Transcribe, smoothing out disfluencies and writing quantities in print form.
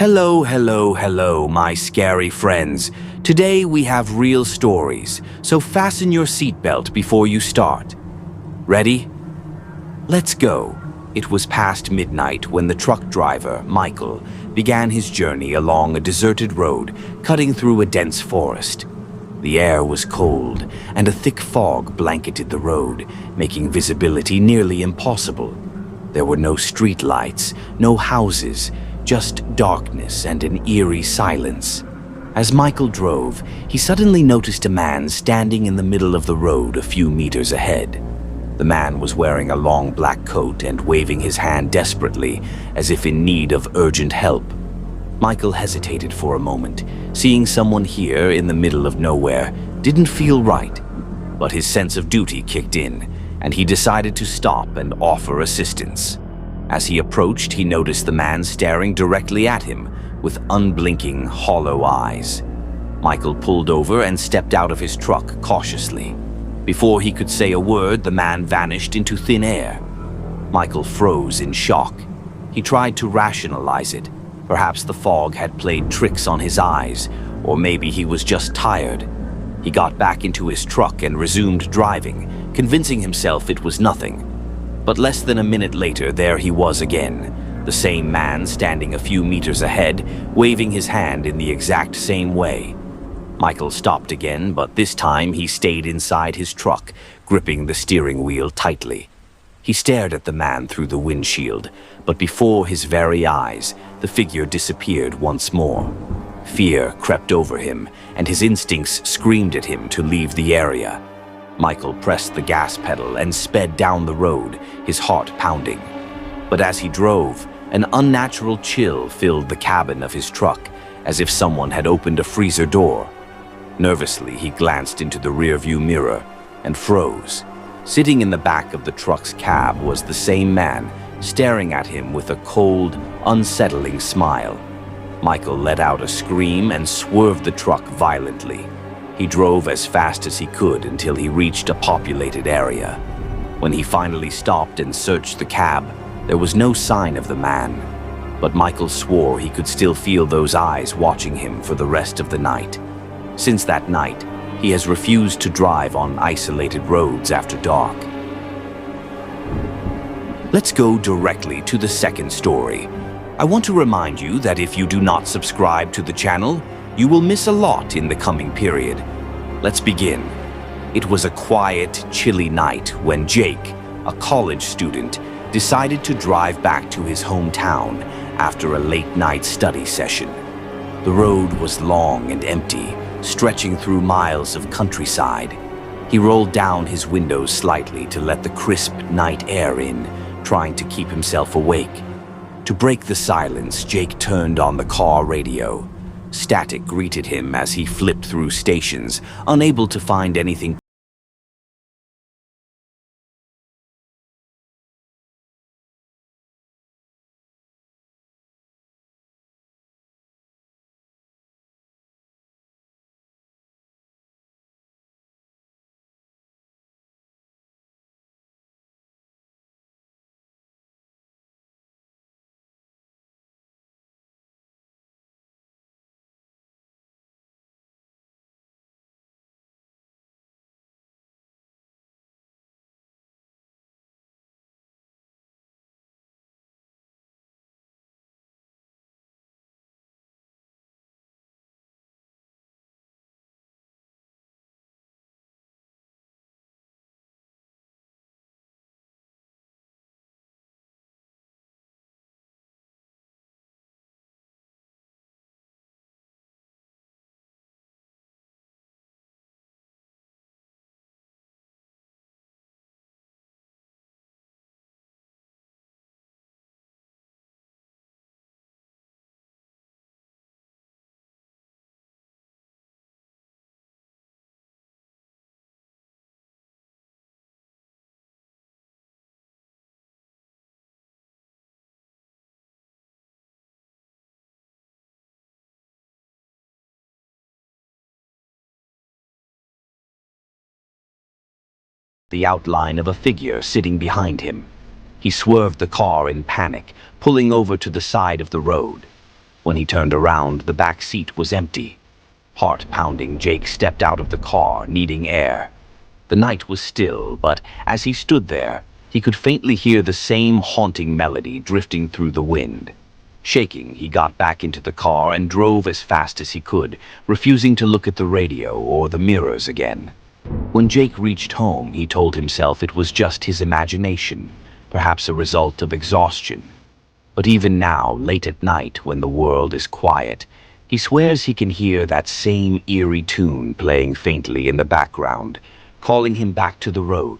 Hello, my scary friends. Today we have real stories, so fasten your seatbelt before you start. Ready? Let's go. It was past midnight when the truck driver, Michael, began his journey along a deserted road, cutting through a dense forest. The air was cold, and a thick fog blanketed the road, making visibility nearly impossible. There were no street lights, no houses, just darkness and an eerie silence. As Michael drove, he suddenly noticed a man standing in the middle of the road a few meters ahead. The man was wearing a long black coat and waving his hand desperately, as if in need of urgent help. Michael hesitated for a moment. Seeing someone here in the middle of nowhere didn't feel right, but his sense of duty kicked in, and he decided to stop and offer assistance. As he approached, he noticed the man staring directly at him with unblinking, hollow eyes. Michael pulled over and stepped out of his truck cautiously. Before he could say a word, the man vanished into thin air. Michael froze in shock. He tried to rationalize it. Perhaps the fog had played tricks on his eyes, or maybe he was just tired. He got back into his truck and resumed driving, convincing himself it was nothing. But less than a minute later, there he was again, the same man standing a few meters ahead, waving his hand in the exact same way. Michael stopped again, but this time he stayed inside his truck, gripping the steering wheel tightly. He stared at the man through the windshield, but before his very eyes, the figure disappeared once more. Fear crept over him, and his instincts screamed at him to leave the area. Michael pressed the gas pedal and sped down the road, his heart pounding. But as he drove, an unnatural chill filled the cabin of his truck, as if someone had opened a freezer door. Nervously, he glanced into the rearview mirror and froze. Sitting in the back of the truck's cab was the same man, staring at him with a cold, unsettling smile. Michael let out a scream and swerved the truck violently. He drove as fast as he could until he reached a populated area. When he finally stopped and searched the cab, there was no sign of the man. But Michael swore he could still feel those eyes watching him for the rest of the night. Since that night, he has refused to drive on isolated roads after dark. Let's go directly to the second story. I want to remind you that if you do not subscribe to the channel, you will miss a lot in the coming period. Let's begin. It was a quiet, chilly night when Jake, a college student, decided to drive back to his hometown after a late-night study session. The road was long and empty, stretching through miles of countryside. He rolled down his windows slightly to let the crisp night air in, trying to keep himself awake. To break the silence, Jake turned on the car radio. Static greeted him as he flipped through stations, unable to find anything. The outline of a figure sitting behind him. He swerved the car in panic, pulling over to the side of the road. When he turned around, the back seat was empty. Heart pounding, Jake stepped out of the car, needing air. The night was still, but as he stood there, he could faintly hear the same haunting melody drifting through the wind. Shaking, he got back into the car and drove as fast as he could, refusing to look at the radio or the mirrors again. When Jake reached home, he told himself it was just his imagination, perhaps a result of exhaustion. But even now, late at night, when the world is quiet, he swears he can hear that same eerie tune playing faintly in the background, calling him back to the road.